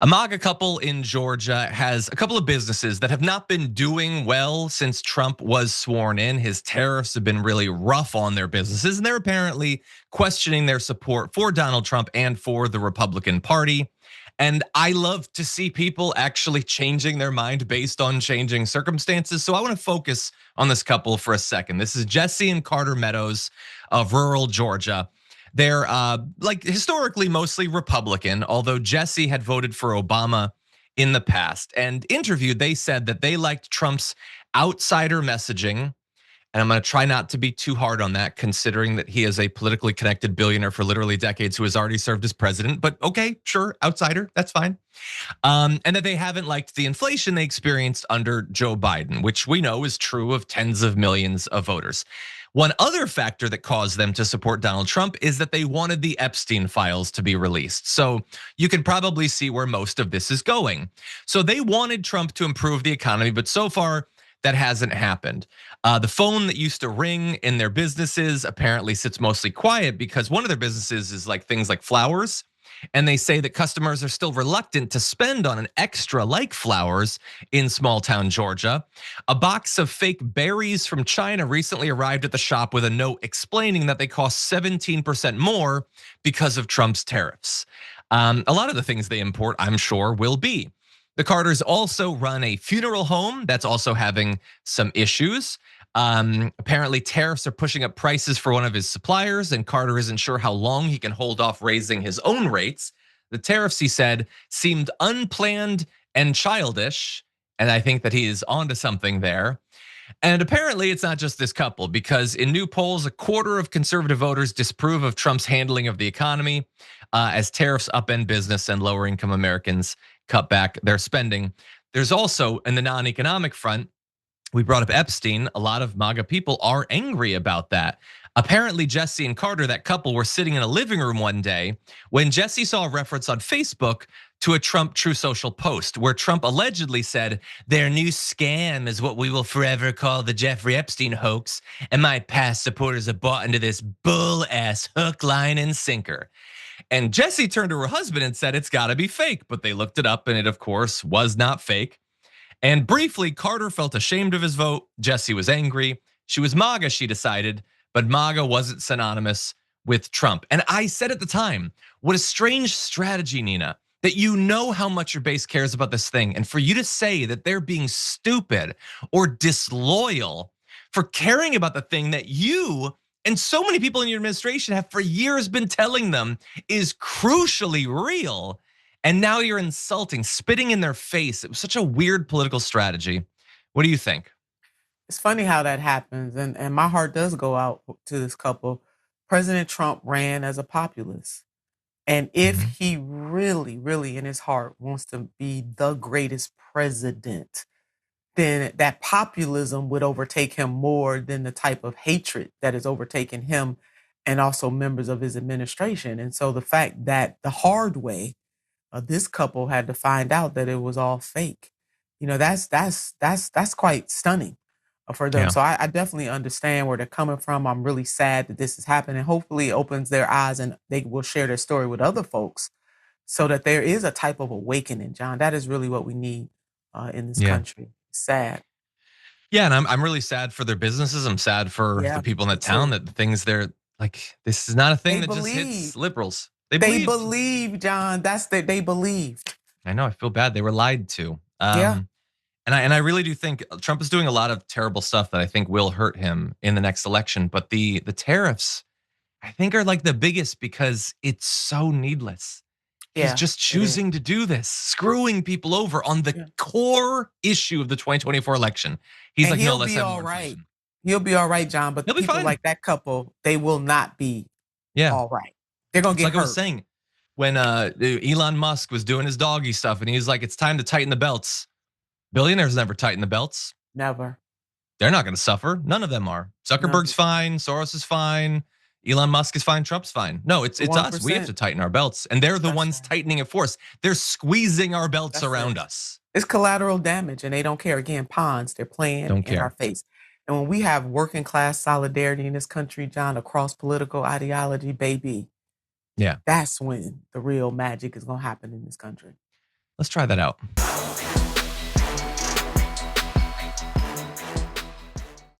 A MAGA couple in Georgia has a couple of businesses that have not been doing well since Trump was sworn in. His tariffs have been really rough on their businesses, and they're apparently questioning their support for Donald Trump and for the Republican Party. And I love to see people actually changing their mind based on changing circumstances. So I want to focus on this couple for a second. This is Jessie and Carter Meadows of rural Georgia. They're like historically mostly Republican, although Jesse had voted for Obama in the past. And interviewed, they said that they liked Trump's outsider messaging. And I'm gonna try not to be too hard on that, considering that he is a politically connected billionaire for literally decades who has already served as president. But okay, sure, outsider, that's fine. And that they haven't liked the inflation they experienced under Joe Biden, which we know is true of tens of millions of voters. One other factor that caused them to support Donald Trump is that they wanted the Epstein files to be released. So you can probably see where most of this is going. So they wanted Trump to improve the economy, but so far that hasn't happened. The phone that used to ring in their businesses apparently sits mostly quiet because one of their businesses is like things like flowers. And they say that customers are still reluctant to spend on an extra like flowers in small town Georgia. A box of fake berries from China recently arrived at the shop with a note explaining that they cost 17% more because of Trump's tariffs. A lot of the things they import, I'm sure, will be. The Carters also run a funeral home that's also having some issues. Apparently, tariffs are pushing up prices for one of his suppliers, and Carter isn't sure how long he can hold off raising his own rates. The tariffs, he said, seemed unplanned and childish, and I think that he is onto something there. And apparently, it's not just this couple, because in new polls, a quarter of conservative voters disapprove of Trump's handling of the economy as tariffs upend business and lower income Americans cut back their spending. There's also, in the non-economic front, we brought up Epstein. A lot of MAGA people are angry about that. Apparently, Jessie and Carter, that couple, were sitting in a living room one day when Jessie saw a reference on Facebook to a Trump True Social post where Trump allegedly said, "Their new scam is what we will forever call the Jeffrey Epstein hoax, and my past supporters have bought into this bull-ass hook, line, and sinker." And Jessie turned to her husband and said, "It's gotta be fake," but they looked it up and it, of course, was not fake. And briefly, Carter felt ashamed of his vote. Jessie was angry. She was MAGA, she decided, but MAGA wasn't synonymous with Trump. And I said at the time, what a strange strategy, Nina, that you know how much your base cares about this thing. And for you to say that they're being stupid or disloyal for caring about the thing that you and so many people in your administration have for years been telling them is crucially real. And now you're insulting, spitting in their face. It was such a weird political strategy. What do you think? It's funny how that happens, and my heart does go out to this couple. President Trump ran as a populist. And if Mhm. he really, really in his heart wants to be the greatest president, then that populism would overtake him more than the type of hatred that has overtaken him and also members of his administration. And so the fact that the hard way, this couple had to find out that it was all fake, that's quite stunning for them. Yeah. So I definitely understand where they're coming from. I'm really sad that this is happening. Hopefully, it opens their eyes and they will share their story with other folks, so that there is a type of awakening. John, that is really what we need in this Yeah. country. Sad. Yeah, and I'm really sad for their businesses. I'm sad for the Yeah, people in me that town too. that the things they're like, this is not a thing They that just believe. hits liberals. They They believed. believe, John. That's that they believed. I know, I feel bad. They were lied to. Yeah. And I really do think Trump is doing a lot of terrible stuff that I think will hurt him in the next election. But the tariffs, I think, are like the biggest because it's so needless. He's Yeah. just It is. choosing to do this, screwing people over on the Yeah. core issue of the 2024 election. He's And like, no, he'll let's be have all more right. inflation. He'll be all right, John. But He'll be people fine. like that couple, they will not be Yeah. all right. They're gonna It's get like I was hurt. saying when Elon Musk was doing his doggy stuff and he's like, it's time to tighten the belts. Billionaires never tighten the belts. Never. They're not going to suffer. None of them are. None Zuckerberg's of them. fine. Soros is fine. Elon Musk is fine. Trump's fine. No, it's The it's us. We have 1%. to tighten our belts, and they're the That's ones right. tightening it for us. They're squeezing our belts That's it. around us. It's collateral damage, and they don't care. Again, pawns, they're playing Don't in our care. face. And when we have working class solidarity in this country, John, across political ideology, baby, Yeah. that's when the real magic is gonna happen in this country. Let's try that out.